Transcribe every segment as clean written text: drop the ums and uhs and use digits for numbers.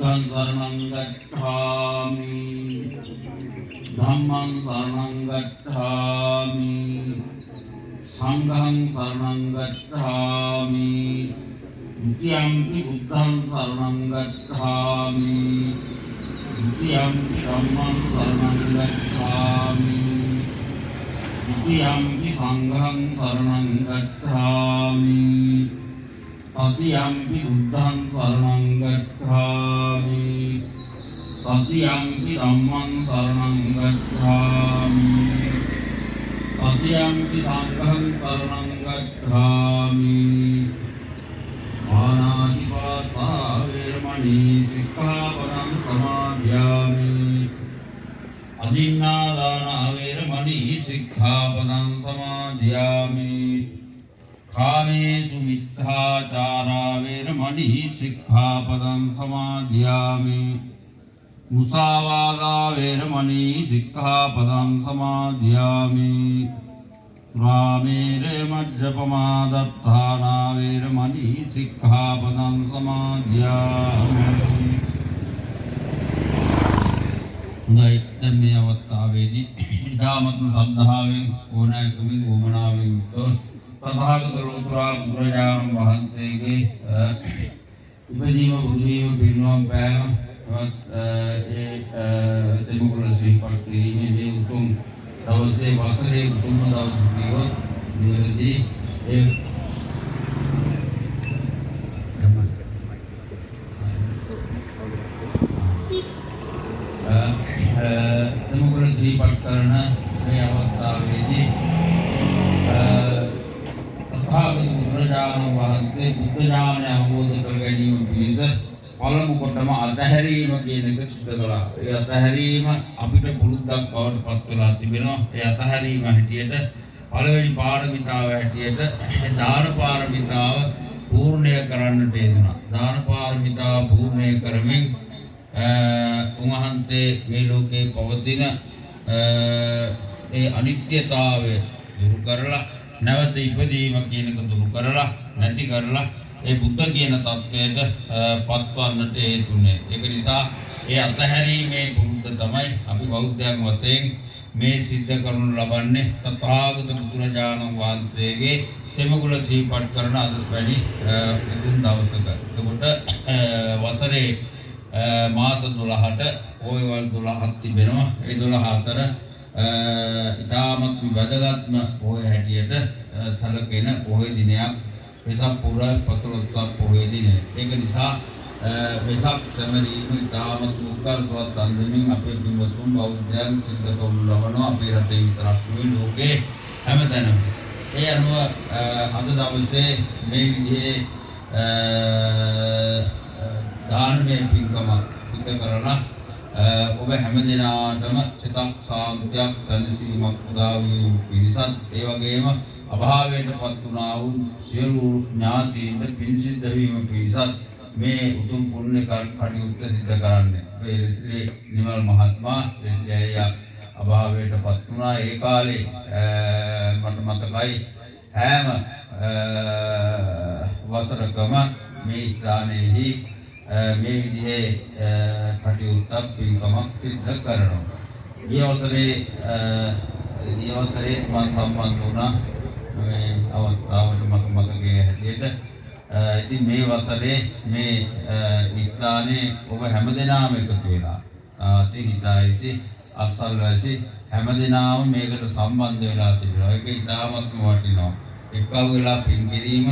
Buddhang saranang gacchami, Dhammang saranang gacchami, Sanghang saranang gacchami, Dutiyampi Buddhang saranang gacchami, Dutiyampi Dhammang saranang gacchami, Dutiyampi Sanghang saranang gacchami, Tatiyampi Buddhang saranang gacchami, Tatiyampi Dhammang saranang gacchami, Tatiyampi Sanghang saranang gacchami. Panatipata veramani sikkhapadam samadhyami. Adinnādāna veramani sikkhapadam samadhyami. Kāmesu micchācārā veramani sikkhapadam samadhyami. Musāvādā veramani sikkhapadam samadhyami. Rāmere majjapamādatthānā veramani sikkhapadam samadhyami. Hondai, දැන් මේ අවස්ථාවේදී ඉතාමත්ම ශ්‍රද්ධාවෙන් ඕනෑකමින් වමනාවෙන් යුක්තව තථාගත ලෝතුරා බුදුරජාණන් වහන්සේගේ ඉපදීම බුදුවීම පිරිනොම් පෑම දෙමළ ශ්‍රීපත් කිරීමේ මේ උතුම් දවසේ වසරේ උතුම් දවස කියොත් නිවැරදි ඒ දෙමළ ශ්‍රීපත් කරන මේ අවස්ථාවේදී බුදුරජාණන් වහන්සේ බුද්ධ ඥානය අවබෝධ කර ගැනීම පිණිස පළමු කොටම අතහැරීම කියන එක සිදු කළා. ඒ අතහැරීම අපිට පුරුද්දක් බවට පත් වෙලා තිබෙනවා. ඒ අතහැරීම හැටියට පළවෙනි පාරමිතාව හැටියට දාන පාරමිතාව පූර්ණය කරන්නට යෙදුණා. දාන පාරමිතාව පූර්ණය කරමින් උන්වහන්සේ මේ ලෝකේ පවතින ඒ අනිත්‍යතාවය දුරු කරලා නැවත ඉපදීම කියන එක දුරු කරලා නැති කරලා ඒ බුද්ධ කියන தත්වයට පත්වන්නට හේතුනේ. ඒක නිසා ඒ අතහැරීමේ පුරුද්ද තමයි අපි බෞද්ධයන් වශයෙන් මේ සිද්ධ කරනු ලබන්නේ තථාගත බුදුරජාණන් වහන්සේගේ තෙමගුල සිහිපත් කරන අද වැඩි උතුම් දවසක. එතකොට වසරේ මාස 12ට පොයවල් 12ක් තිබෙනවා. ඒ 12 අතර ඉතාමත් වැදගත්ම පොහොය හැටියට සැලකෙන පොහොය දිනයක් වෙසක් පුර 15ක් පොහොය දිනය. ඒක නිසා වෙසක් සැමරීම ඉතාමත් උත්කර්ෂවත් අන්දමින් අපේ පින්වතුන් බෞද්ධයන් සිද්ධ කරනු ලබනවා. අපේ රටේ විතරක් නෙවෙයි ලෝකේ හැමතැනම. ඒ අනුව අද දවසේ මේ විදිහේ දානමය පින්කම සිදු කරලා ඔබ හැම දිනාටම සිතක් සාන්තියක් සැනසීමක් උදා වීම පිණිසත් ඒ වගේම අභාවයටපත් වුණා වූ සියලු ඥාතීන්ට පින් සිද්ධ වීම පිණිසත් මේ උතුම් පුණ්‍ය කටයුත්ත සිද්ධ කරන්නේ. අපේ රිස්ලි නිමල් මහත්මයා රිස්ලි අභාවයටපත් වුණා. ඒ කාලේ මට මතකයි හැම වසරකම මේ ස්ථානයේදී මේ විදිහේ කටයුත්තක් පින්කමක් සිද්ධ කරනවා. මේ අවසරේ මම සම්බන්ධ වුණා මේ අවස්ථාවට මතකයේ හැටියට. ඉතින් මේ වසරේ මේ ස්ථානයේ ඔබ හැමදෙනාම එකතු වෙලා හිතායිසි අසල්වැසි හැමදෙනාම මේකට සම්බන්ධ වෙලා තිබෙනවා. ඒක ඉතාමත්ම වටිනවා. එක්ව වෙලා පින් කිරීම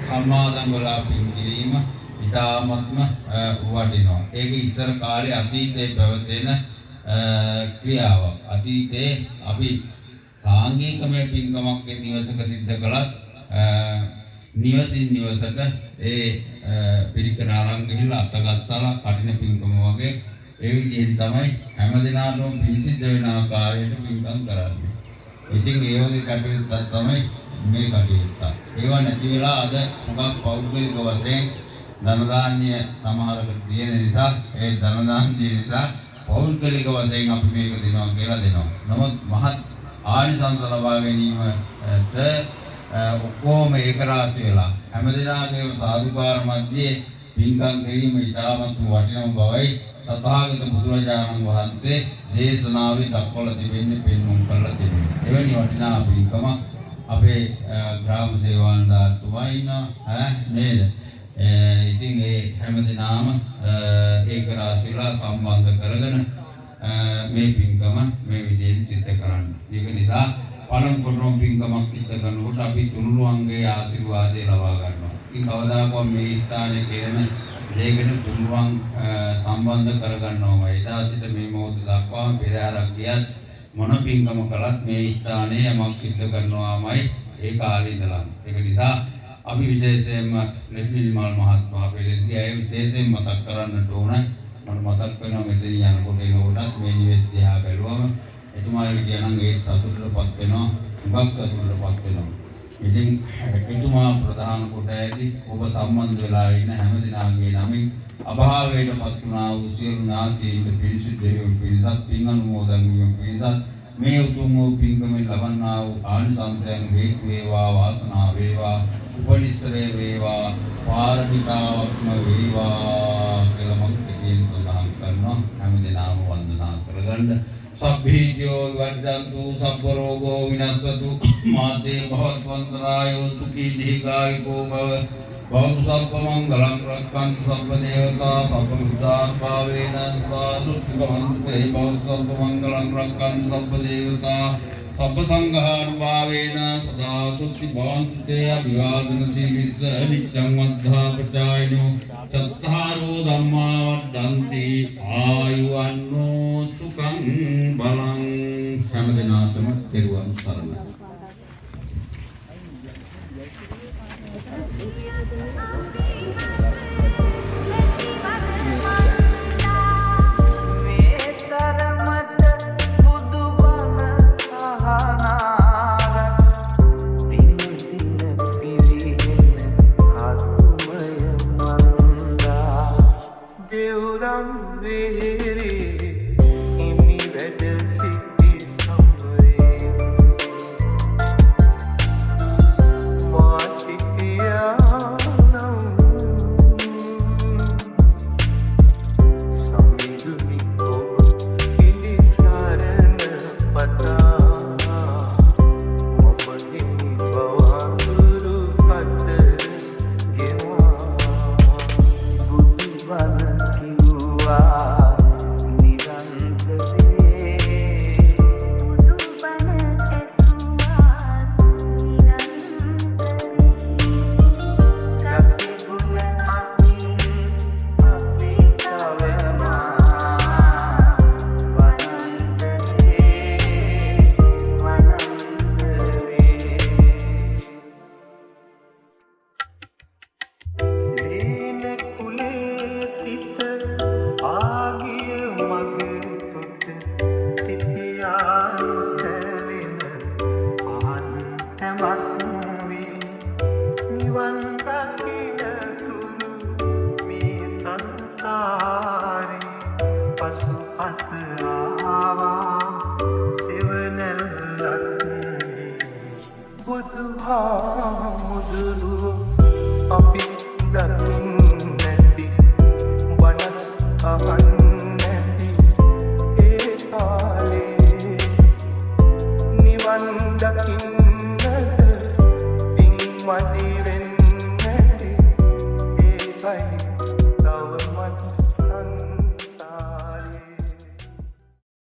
සම්මාදම් වෙලා පින් කිරීම ඉතාමත්ම වටිනවා. ඒක ඉස්සර කාලේ අතීතයේ පැවතෙන ක්‍රියාවක්. අතීතයේ අපි සාංගිකමය පින්කමක් නිවසක සිද්ධ කළත් නිවසින් නිවසට ඒ පිරිකර අරන් ගිහිල්ලා අතගස්සලා කටින පින්කම වගේ ඒ විදිහෙන් තමයි හැමදෙනාටම පින් සිද්ධ වෙන ආකාරයට පින්කම් කරන්නේ. ඉතින් ඒ වගේ කටයුත්තක් තමයි මේ කටයුත්ත. ඒවා නැති වෙලා අද මොකක් පෞද්ගලික වශයෙන් ධන දාන්‍ය සමහරකට තියෙන නිසා ඒ ධන දාන්‍ය නිසා පෞද්ගලික වශයෙන් අපි මේක දෙනවා කියලා දෙනවා. නමුත් මහත් ආනිසංස ලබා ගැනීමට ඔක්කොම ඒක රාශි වෙලා හැමදෙනාගේම සාදුකාර මැදේ පින්කම් කිරීම ඉතාමත් වටිනා බවයි තථාගත බුදුරජාණන් වහන්සේ දේශනාවේ දක්වලා තිබෙන්නේ පෙන්වුම් කරලා තිබෙනවා. එවැනි වටිනා පින්කම අපේ ග්‍රාම සේවාන්දාතුමා ඉන්නවා නේද? ඉතින් ඒ හැමදෙනාම ඒක රාශිලා සම්බන්ධ කරගෙන මේ පින්කම මේ විදිහෙන් සිද්ධ කරන්නේ. ඒක නිසා පළමු කොටම පින්කමක් සිද්ධ කරනකොට අපි තුනුරුවන්ගේ ආශිර්වාදය ලබා ගන්නවා. ඉතින් කවදාකවත් මේ ස්ථානයේ කියන දෙයකට තුනුරුවන් සම්බන්ධ කරගන්නවම එදා සිට මේ මොහොත දක්වාම පෙරහැරක් ගියත් මොන පින්කම කළත් මේ ස්ථානයේ යමක් සිද්ධ කරනවාමයි ඒ කාලේ ඉඳලා. ඒක නිසා අපි විශේෂයෙන්ම නිර්මල් මහත්මයා පිළිගන්නේ විශේෂයෙන් මතක් කරන්නට ඕන. මට මතක් වෙනවා මෙතන යනකොට එනකොටත් මේ නිවෙස් දිහා බැලුවම එතුමාගේ කියනනම් ඒ සතුටටපත් වෙනවා, හුඟක් සතුටටපත් වෙනවා. ඉතින් එතුමා ප්‍රධාන කොට ඇති ඔබ සම්බන්ධ වෙලා ඉන්න හැමදෙනාගේ නමින් අභාවයටපත් වුණා වූ සියලු ඥාතීන්ට පිරිසිදුවීම පිණිසත් පින් අනුමෝදන් වීම පිණිසත් මේ උතුම් වූ පින්කමෙන් ලබන්නා වූ ආනිසංසයන් හේතු වේවා, වාසනාව වේවා, උපනිශ්‍රේ වේවා, පාරමිතාවක්ම වේවා කියලා මම කියන සඳහන් කරනවා. හැමදෙනාම වන්දනා කරගන්න. සබ්බීජෝ වර්ධන්තු සබ්බ රෝගෝ විනස්සතු මාතේ භවත්වන්තරායෝ සුඛී දීඝායුකෝ භව භවතු සබ්බ මංගලං රක්ඛන්තු සබ්බ දේවතා සබ්බ බුද්ධාන් භාවේන සාදු භවන්තේ භවතු සබ්බ මංගලං රක්ඛන්තු සබ්බ දේවතා සබ්බ සංඝාන් භාවේන සදා සුඛි භවන්තේ අභිවාදන සීලිස්ස නිච්ඡං වද්ධාපචායනෝ චත්තාරෝ ධම්මා වඩ්ඩන්ති ආයුවන්නෝ සුඛං බලං. හැමදෙනාටම තෙරුවන් සරණයි. අසආවා සෙවනැල්ලක් බුදුහාමුදුරු අපි දකින් නැති බණත් අහන් නැති ඒ කාලේ නිවන් දකින්න